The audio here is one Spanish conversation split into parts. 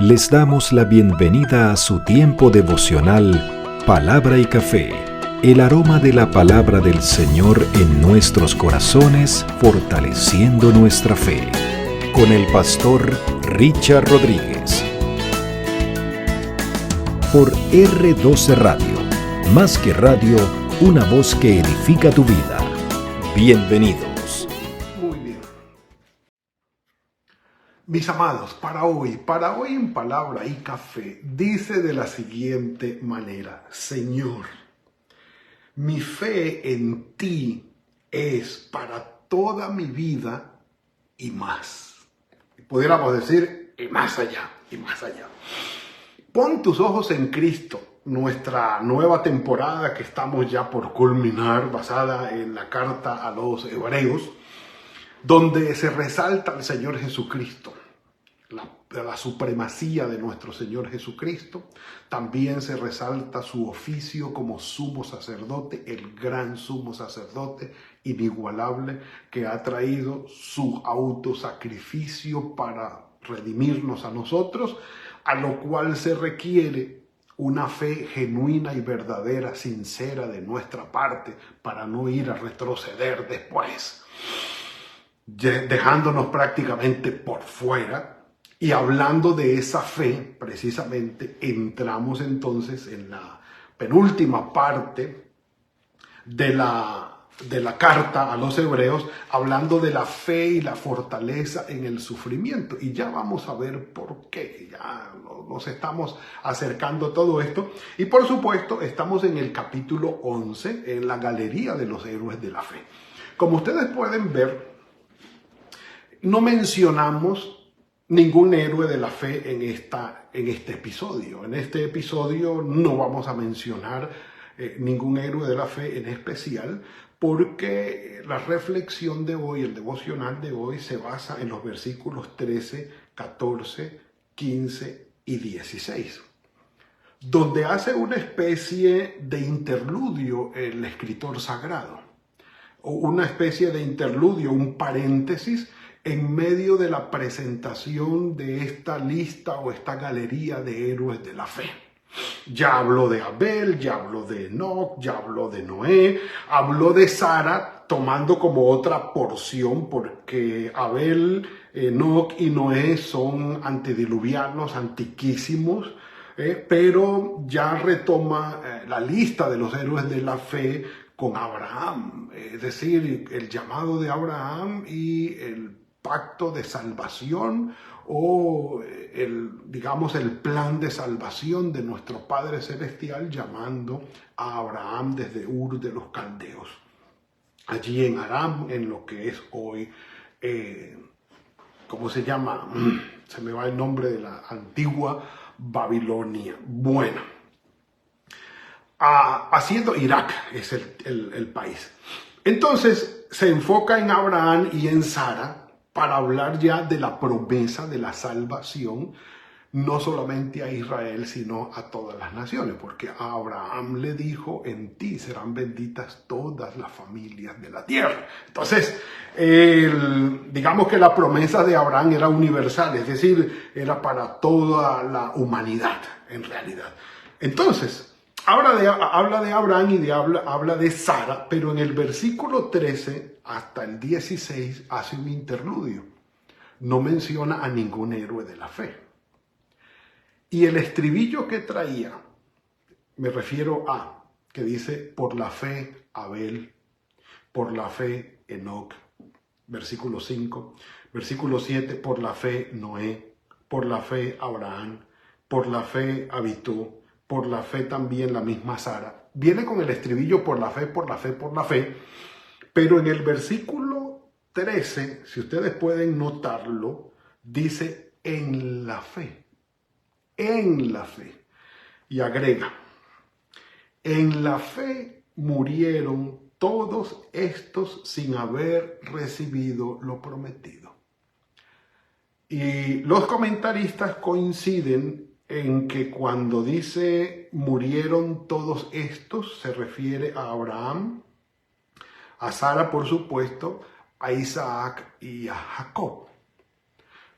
Les damos la bienvenida a su tiempo devocional Palabra y Café, el aroma de la palabra del Señor en nuestros corazones, fortaleciendo nuestra fe. Con el pastor Richard Rodríguez. Por R12 Radio, más que radio, una voz que edifica tu vida. Bienvenidos. Muy bien. Mis amados, para hoy en Palabra y Café, dice de la siguiente manera: Señor, mi fe en ti es para toda mi vida y más. Pudiéramos decir, y más allá, y más allá. Pon tus ojos en Cristo, nuestra nueva temporada que estamos ya por culminar, basada en la carta a los Hebreos, donde se resalta al Señor Jesucristo, la supremacía de nuestro Señor Jesucristo. También se resalta su oficio como sumo sacerdote, el gran sumo sacerdote inigualable que ha traído su autosacrificio para redimirnos a nosotros, a lo cual se requiere una fe genuina y verdadera, sincera de nuestra parte, para no ir a retroceder después, dejándonos prácticamente por fuera. Y hablando de esa fe, precisamente, entramos entonces en la penúltima parte de la carta a los Hebreos, hablando de la fe y la fortaleza en el sufrimiento. Y ya vamos a ver por qué, ya nos estamos acercando a todo esto. Y por supuesto, estamos en el capítulo 11, en la galería de los héroes de la fe. Como ustedes pueden ver, no mencionamos ningún héroe de la fe en este episodio. En este episodio no vamos a mencionar ningún héroe de la fe en especial, porque la reflexión de hoy, el devocional de hoy, se basa en los versículos 13, 14, 15 y 16, donde hace una especie de interludio el escritor sagrado, o una especie de interludio, un paréntesis, en medio de la presentación de esta lista o esta galería de héroes de la fe. Ya habló de Abel, ya habló de Enoc, ya habló de Noé, habló de Sara, tomando como otra porción, porque Abel, Enoc y Noé son antediluvianos, antiquísimos, pero ya retoma la lista de los héroes de la fe con Abraham, es decir, el llamado de Abraham y el pacto de salvación, o el plan de salvación de nuestro Padre Celestial, llamando a Abraham desde Ur de los Caldeos, allí en Aram, en lo que es hoy, ¿cómo se llama? Se me va el nombre de la antigua Babilonia. Bueno, haciendo Irak es el país. Entonces se enfoca en Abraham y en Sara para hablar ya de la promesa de la salvación, no solamente a Israel, sino a todas las naciones, porque a Abraham le dijo: en ti serán benditas todas las familias de la tierra. Entonces, digamos que la promesa de Abraham era universal, es decir, era para toda la humanidad, en realidad. Entonces, habla de Abraham y habla de Sara, pero en el versículo 13 hasta el 16 hace un interludio. No menciona a ningún héroe de la fe. Y el estribillo que traía, me refiero a, que dice: por la fe Abel, por la fe Enoc, versículo 5, versículo 7, por la fe Noé, por la fe Abraham, por la fe Abitú, por la fe también la misma Sara. Viene con el estribillo por la fe, por la fe, por la fe, pero en el versículo 13, si ustedes pueden notarlo, dice: en la fe, en la fe. Y agrega: en la fe murieron todos estos sin haber recibido lo prometido. Y los comentaristas coinciden en que cuando dice murieron todos estos, se refiere a Abraham, a Sara, por supuesto, a Isaac y a Jacob.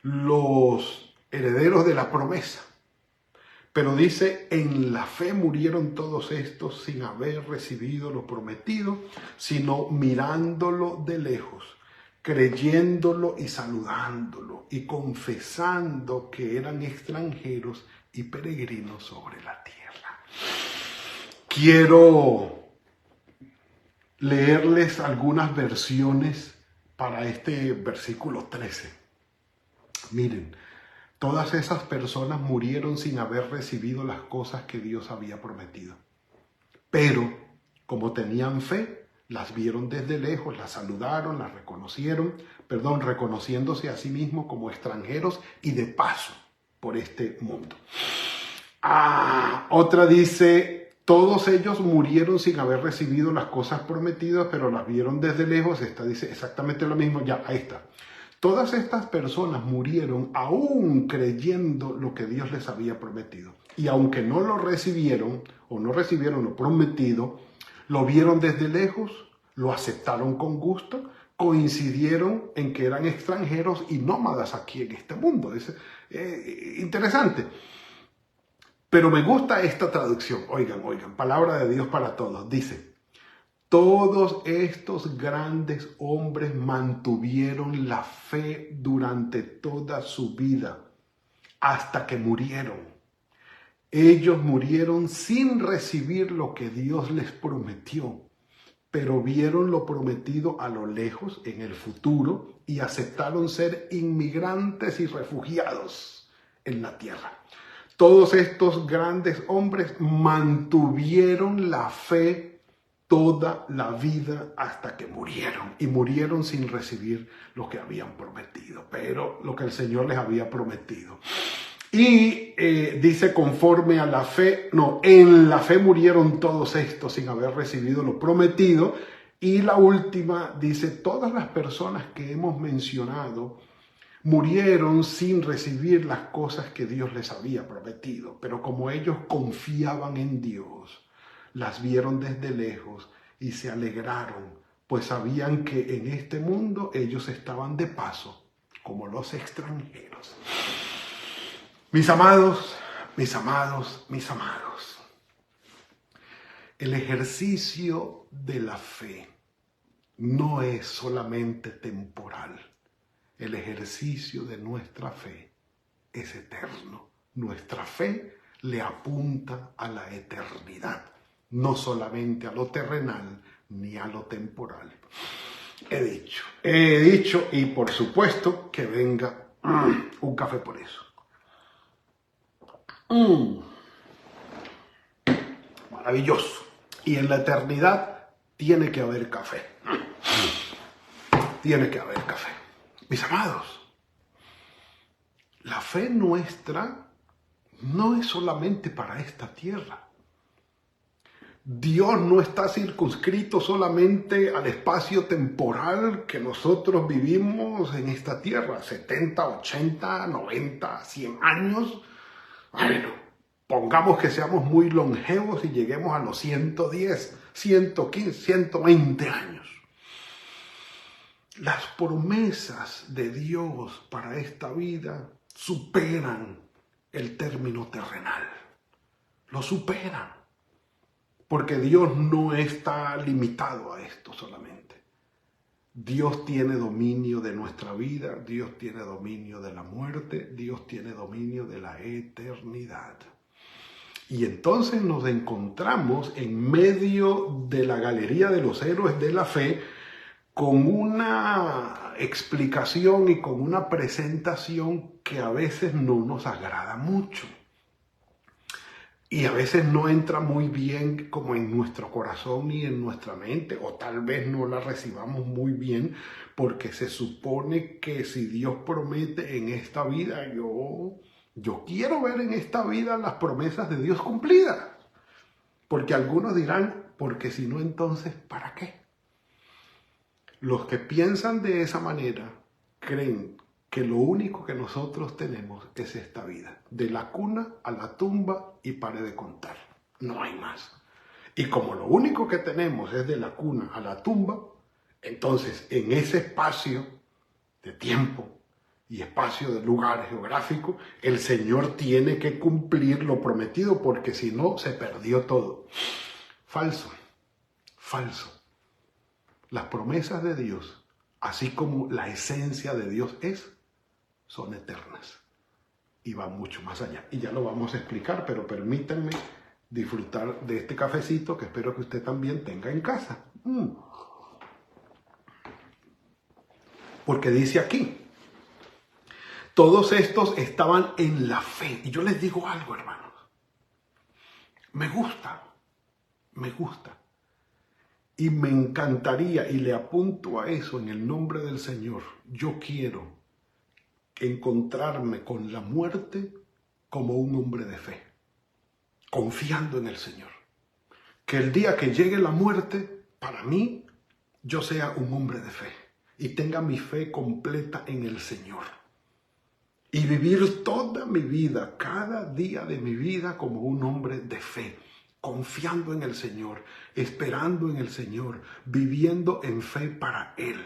Los herederos de la promesa. Pero dice, en la fe murieron todos estos sin haber recibido lo prometido, sino mirándolo de lejos, creyéndolo y saludándolo y confesando que eran extranjeros y peregrinos sobre la tierra. Quiero leerles algunas versiones para este versículo 13. Miren, todas esas personas murieron sin haber recibido las cosas que Dios había prometido. Pero, como tenían fe, las vieron desde lejos, las saludaron, las reconocieron, reconociéndose a sí mismos como extranjeros y de paso por este mundo. Otra dice, todos ellos murieron sin haber recibido las cosas prometidas, pero las vieron desde lejos. Esta dice exactamente lo mismo, ya, ahí está. Todas estas personas murieron aún creyendo lo que Dios les había prometido. Y aunque no lo recibieron o no recibieron lo prometido, lo vieron desde lejos, lo aceptaron con gusto, coincidieron en que eran extranjeros y nómadas aquí en este mundo. Es interesante. Pero me gusta esta traducción. Oigan, palabra de Dios para todos. Dice, todos estos grandes hombres mantuvieron la fe durante toda su vida, hasta que murieron. Ellos murieron sin recibir lo que Dios les prometió, pero vieron lo prometido a lo lejos, en el futuro, y aceptaron ser inmigrantes y refugiados en la tierra. Todos estos grandes hombres mantuvieron la fe toda la vida hasta que murieron, y murieron sin recibir lo que habían prometido, pero lo que el Señor les había prometido. Y dice conforme a la fe, en la fe murieron todos estos sin haber recibido lo prometido. Y la última dice, todas las personas que hemos mencionado murieron sin recibir las cosas que Dios les había prometido, pero como ellos confiaban en Dios, las vieron desde lejos y se alegraron, pues sabían que en este mundo ellos estaban de paso, como los extranjeros. Mis amados, el ejercicio de la fe no es solamente temporal. El ejercicio de nuestra fe es eterno. Nuestra fe le apunta a la eternidad, no solamente a lo terrenal ni a lo temporal. He dicho y por supuesto que venga un café por eso. Maravilloso. Y en la eternidad tiene que haber café. Tiene que haber café. Mis amados, la fe nuestra no es solamente para esta tierra. Dios no está circunscrito solamente al espacio temporal que nosotros vivimos en esta tierra, 70, 80, 90, 100 años. Bueno, pongamos que seamos muy longevos y lleguemos a los 110, 115, 120 años. Las promesas de Dios para esta vida superan el término terrenal. Lo superan. Porque Dios no está limitado a esto solamente. Dios tiene dominio de nuestra vida, Dios tiene dominio de la muerte, Dios tiene dominio de la eternidad. Y entonces nos encontramos en medio de la galería de los héroes de la fe con una explicación y con una presentación que a veces no nos agrada mucho. Y a veces no entra muy bien como en nuestro corazón ni en nuestra mente, o tal vez no la recibamos muy bien, porque se supone que si Dios promete en esta vida, yo quiero ver en esta vida las promesas de Dios cumplidas. Porque algunos dirán, porque si no, entonces, ¿para qué? Los que piensan de esa manera creen que lo único que nosotros tenemos es esta vida, de la cuna a la tumba y pare de contar, no hay más. Y como lo único que tenemos es de la cuna a la tumba, entonces en ese espacio de tiempo y espacio del lugar geográfico, el Señor tiene que cumplir lo prometido porque si no se perdió todo. Falso, falso. Las promesas de Dios, así como la esencia de Dios son eternas y van mucho más allá. Y ya lo vamos a explicar, pero permítanme disfrutar de este cafecito que espero que usted también tenga en casa. Porque dice aquí, todos estos estaban en la fe. Y yo les digo algo, hermanos. Me gusta. Y me encantaría, y le apunto a eso en el nombre del Señor. Yo quiero encontrarme con la muerte como un hombre de fe, confiando en el Señor. Que el día que llegue la muerte, para mí, yo sea un hombre de fe y tenga mi fe completa en el Señor. Y vivir toda mi vida, cada día de mi vida como un hombre de fe, confiando en el Señor, esperando en el Señor, viviendo en fe para Él.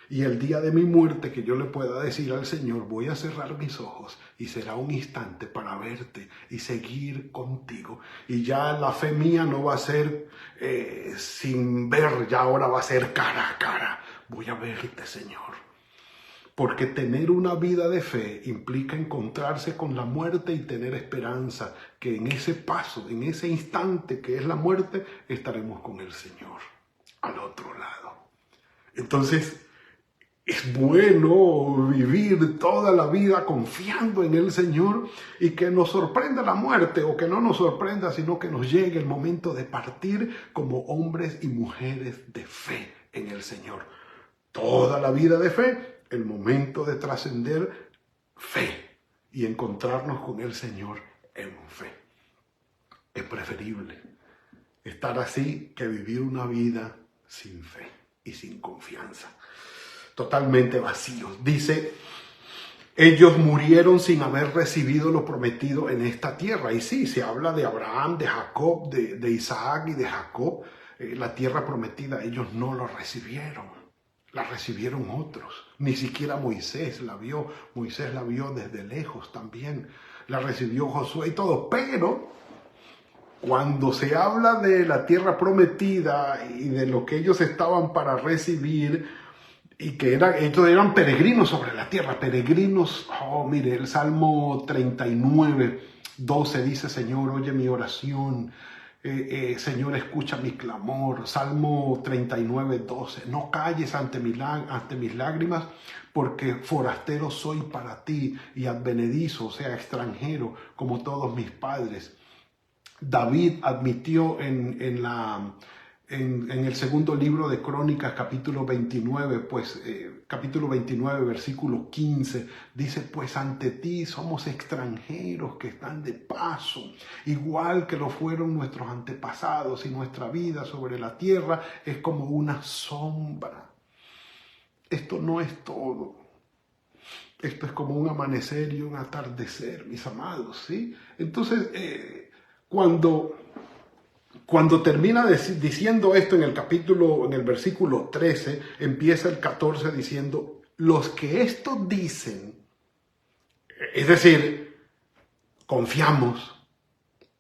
Y el día de mi muerte que yo le pueda decir al Señor, voy a cerrar mis ojos y será un instante para verte y seguir contigo. Y ya la fe mía no va a ser sin ver, ya ahora va a ser cara a cara. Voy a verte, Señor. Porque tener una vida de fe implica encontrarse con la muerte y tener esperanza que en ese paso, en ese instante que es la muerte, estaremos con el Señor al otro lado. Entonces, es bueno vivir toda la vida confiando en el Señor y que nos sorprenda la muerte o que no nos sorprenda, sino que nos llegue el momento de partir como hombres y mujeres de fe en el Señor. Toda la vida de fe. El momento de trascender fe y encontrarnos con el Señor en fe. Es preferible estar así que vivir una vida sin fe y sin confianza. Totalmente vacíos. Dice, ellos murieron sin haber recibido lo prometido en esta tierra. Y sí, se habla de Abraham, de Jacob, de Isaac y de Jacob. La tierra prometida, ellos no lo recibieron. La recibieron otros. Ni siquiera Moisés la vio. Moisés la vio desde lejos también. La recibió Josué y todo. Pero cuando se habla de la tierra prometida y de lo que ellos estaban para recibir y que ellos eran peregrinos sobre la tierra. Peregrinos. Mire, el Salmo 39, 12 dice, Señor, oye mi oración. Señor, escucha mi clamor. Salmo 39, 12. No calles ante mis lágrimas, porque forastero soy para ti y advenedizo, o sea, extranjero, como todos mis padres. David admitió en el segundo libro de Crónicas, capítulo 29, capítulo 29, versículo 15, dice, pues ante ti somos extranjeros que están de paso, igual que lo fueron nuestros antepasados, y nuestra vida sobre la tierra es como una sombra. Esto no es todo. Esto es como un amanecer y un atardecer, mis amados, ¿sí? Entonces, Cuando termina diciendo esto en el versículo 13, empieza el 14 diciendo, los que esto dicen, es decir, confiamos,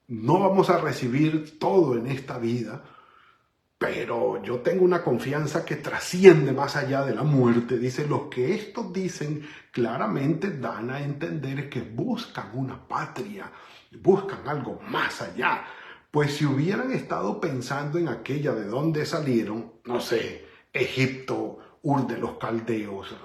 no vamos a recibir todo en esta vida, pero yo tengo una confianza que trasciende más allá de la muerte. Dice, los que esto dicen claramente dan a entender que buscan una patria, buscan algo más allá. Pues si hubieran estado pensando en aquella de donde salieron, no sé, Egipto, Ur de los Caldeos,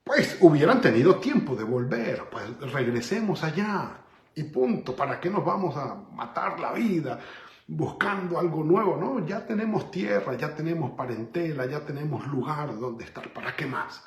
pues hubieran tenido tiempo de volver, pues regresemos allá y punto. ¿Para qué nos vamos a matar la vida buscando algo nuevo? No, ya tenemos tierra, ya tenemos parentela, ya tenemos lugar donde estar. ¿Para qué más?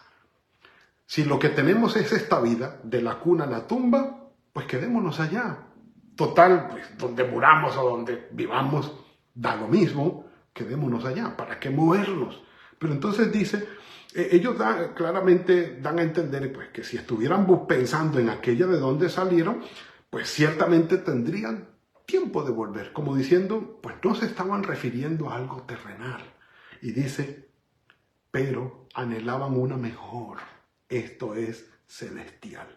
Si lo que tenemos es esta vida, de la cuna a la tumba, pues quedémonos allá. Total, pues donde muramos o donde vivamos, da lo mismo, quedémonos allá, ¿para qué movernos? Pero entonces dice, ellos claramente dan a entender pues, que si estuvieran pensando en aquella de donde salieron, pues ciertamente tendrían tiempo de volver, como diciendo, pues no se estaban refiriendo a algo terrenal. Y dice, pero anhelaban una mejor, esto es, celestial,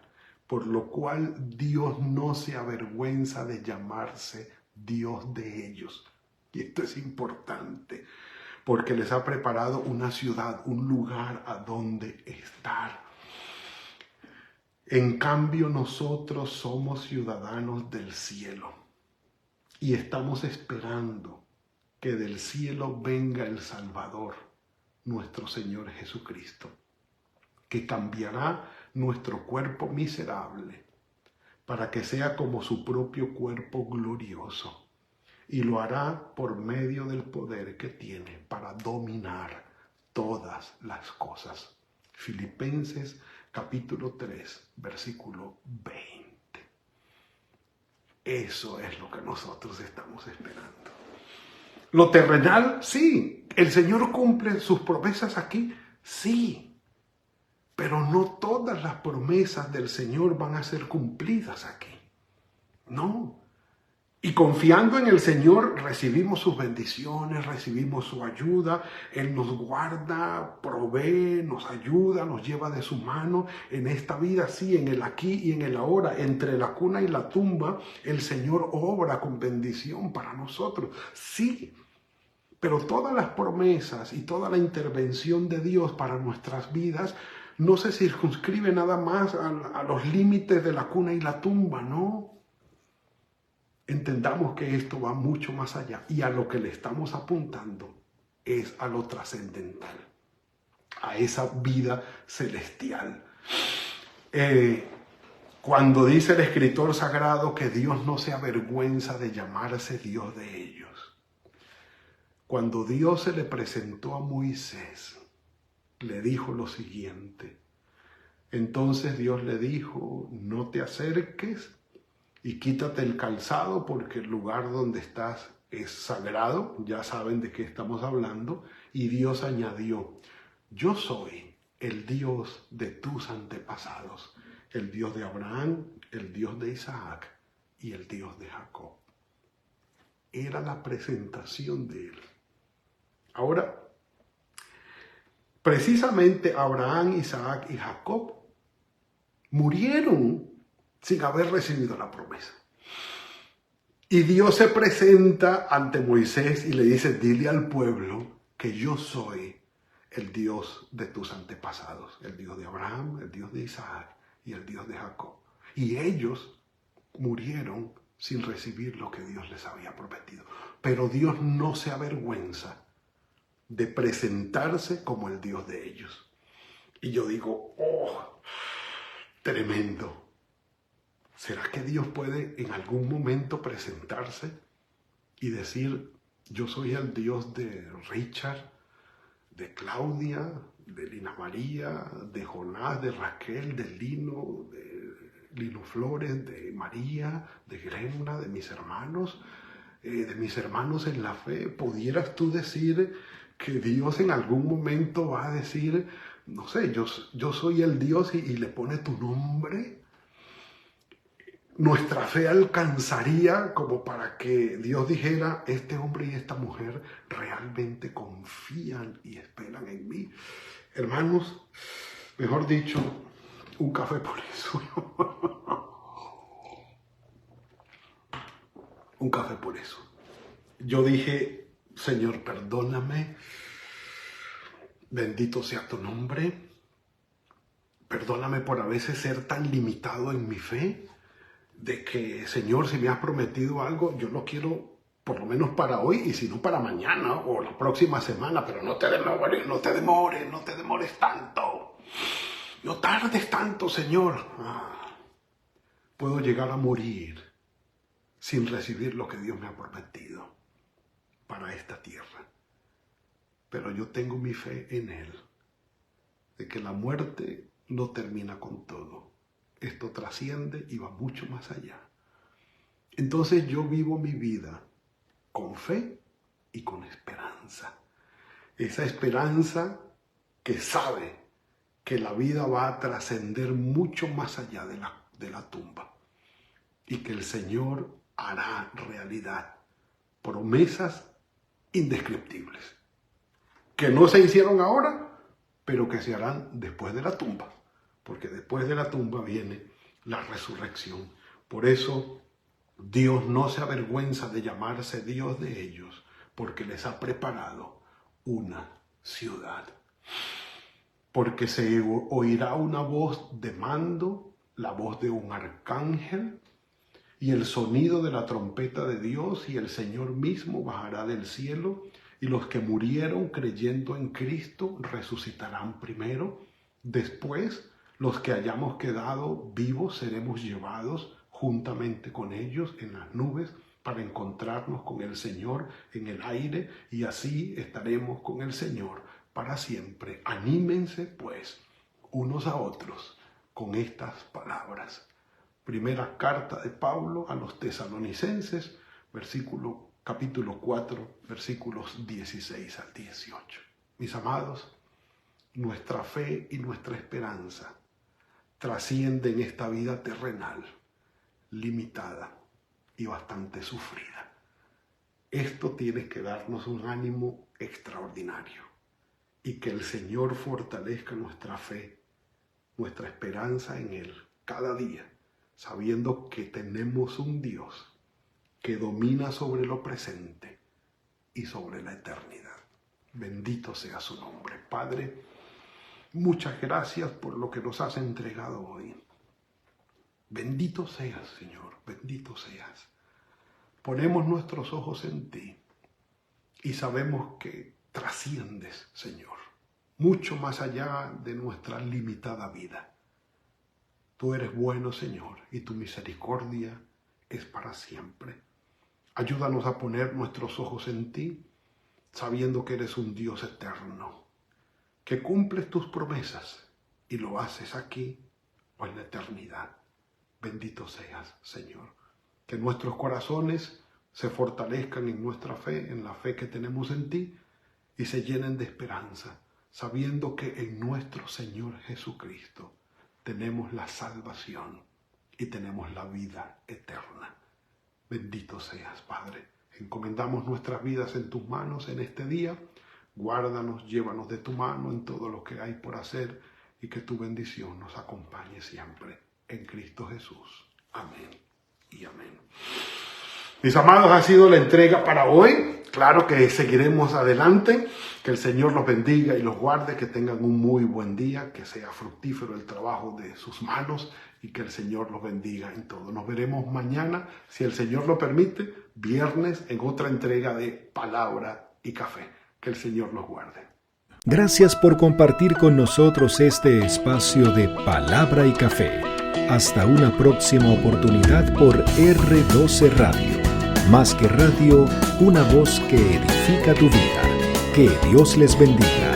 por lo cual Dios no se avergüenza de llamarse Dios de ellos. Y esto es importante, porque les ha preparado una ciudad, un lugar a donde estar. En cambio, nosotros somos ciudadanos del cielo y estamos esperando que del cielo venga el Salvador, nuestro Señor Jesucristo, que cambiará nuestro cuerpo miserable para que sea como su propio cuerpo glorioso, y lo hará por medio del poder que tiene para dominar todas las cosas. Filipenses capítulo 3, versículo 20. Eso es lo que nosotros estamos esperando. Lo terrenal, sí. El Señor cumple sus promesas aquí, sí. Pero no todas las promesas del Señor van a ser cumplidas aquí. No. Y confiando en el Señor recibimos sus bendiciones, recibimos su ayuda. Él nos guarda, provee, nos ayuda, nos lleva de su mano en esta vida, sí, en el aquí y en el ahora. Entre la cuna y la tumba, el Señor obra con bendición para nosotros, sí. Pero todas las promesas y toda la intervención de Dios para nuestras vidas no se circunscribe nada más a los límites de la cuna y la tumba, no. Entendamos que esto va mucho más allá y a lo que le estamos apuntando es a lo trascendental, a esa vida celestial. Cuando dice el escritor sagrado que Dios no se avergüenza de llamarse Dios de ellos, cuando Dios se le presentó a Moisés, le dijo lo siguiente. Entonces Dios le dijo, no te acerques y quítate el calzado porque el lugar donde estás es sagrado. Ya saben de qué estamos hablando. Y Dios añadió, yo soy el Dios de tus antepasados, el Dios de Abraham, el Dios de Isaac y el Dios de Jacob. Era la presentación de él. Ahora, precisamente Abraham, Isaac y Jacob murieron sin haber recibido la promesa. Y Dios se presenta ante Moisés y le dice, dile al pueblo que yo soy el Dios de tus antepasados, el Dios de Abraham, el Dios de Isaac y el Dios de Jacob. Y ellos murieron sin recibir lo que Dios les había prometido. Pero Dios no se avergüenza de presentarse como el Dios de ellos. Y yo digo, oh, tremendo. ¿Será que Dios puede en algún momento presentarse y decir, yo soy el Dios de Richard, de Claudia, de Lina María, de Jonás, de Raquel, de Lino Flores, de María, de Gremna, de mis hermanos en la fe? ¿Pudieras tú decir que Dios en algún momento va a decir, no sé, yo soy el Dios y le pone tu nombre? Nuestra fe alcanzaría como para que Dios dijera, este hombre y esta mujer realmente confían y esperan en mí. Hermanos, mejor dicho, un café por eso. Un café por eso. Yo dije, Señor, perdóname, bendito sea tu nombre, perdóname por a veces ser tan limitado en mi fe, de que, Señor, si me has prometido algo, yo lo quiero por lo menos para hoy y si no para mañana o la próxima semana, pero no te demores tanto, no tardes tanto, Señor. Puedo llegar a morir sin recibir lo que Dios me ha prometido para esta tierra. Pero yo tengo mi fe en Él, de que la muerte no termina con todo. Esto trasciende y va mucho más allá. Entonces yo vivo mi vida con fe y con esperanza. Esa esperanza que sabe que la vida va a trascender mucho más allá de la tumba. Y que el Señor hará realidad promesas indescriptibles. Que no se hicieron ahora, pero que se harán después de la tumba. porque después de la tumba viene la resurrección. Por eso Dios no se avergüenza de llamarse Dios de ellos, porque les ha preparado una ciudad. Porque se oirá una voz de mando, la voz de un arcángel, y el sonido de la trompeta de Dios, y el Señor mismo bajará del cielo, y los que murieron creyendo en Cristo resucitarán primero. Después, los que hayamos quedado vivos seremos llevados juntamente con ellos en las nubes para encontrarnos con el Señor en el aire, y así estaremos con el Señor para siempre. Anímense pues unos a otros con estas palabras. Primera carta de Pablo a los Tesalonicenses, capítulo 4, versículos 16 al 18. Mis amados, nuestra fe y nuestra esperanza trascienden esta vida terrenal, limitada y bastante sufrida. Esto tiene que darnos un ánimo extraordinario, y que el Señor fortalezca nuestra fe, nuestra esperanza en Él cada día, sabiendo que tenemos un Dios que domina sobre lo presente y sobre la eternidad. Bendito sea su nombre. Padre, muchas gracias por lo que nos has entregado hoy. Bendito seas, Señor, bendito seas. Ponemos nuestros ojos en ti y sabemos que trasciendes, Señor, mucho más allá de nuestra limitada vida. Tú eres bueno, Señor, y tu misericordia es para siempre. Ayúdanos a poner nuestros ojos en ti, sabiendo que eres un Dios eterno, que cumples tus promesas y lo haces aquí o en la eternidad. Bendito seas, Señor. Que nuestros corazones se fortalezcan en nuestra fe, en la fe que tenemos en ti, y se llenen de esperanza, sabiendo que en nuestro Señor Jesucristo tenemos la salvación y tenemos la vida eterna. Bendito seas, Padre. Encomendamos nuestras vidas en tus manos en este día. Guárdanos, llévanos de tu mano en todo lo que hay por hacer, y que tu bendición nos acompañe siempre. En Cristo Jesús. Amén y amén. Mis amados, ha sido la entrega para hoy. Claro que seguiremos adelante. Que el Señor los bendiga y los guarde, que tengan un muy buen día, que sea fructífero el trabajo de sus manos, y que el Señor los bendiga en todo. Nos veremos mañana, si el Señor lo permite, viernes, en otra entrega de Palabra y Café. Que el Señor los guarde. Gracias por compartir con nosotros este espacio de Palabra y Café. Hasta una próxima oportunidad por R12 Radio. Más que radio, una voz que edifica tu vida. Que Dios les bendiga.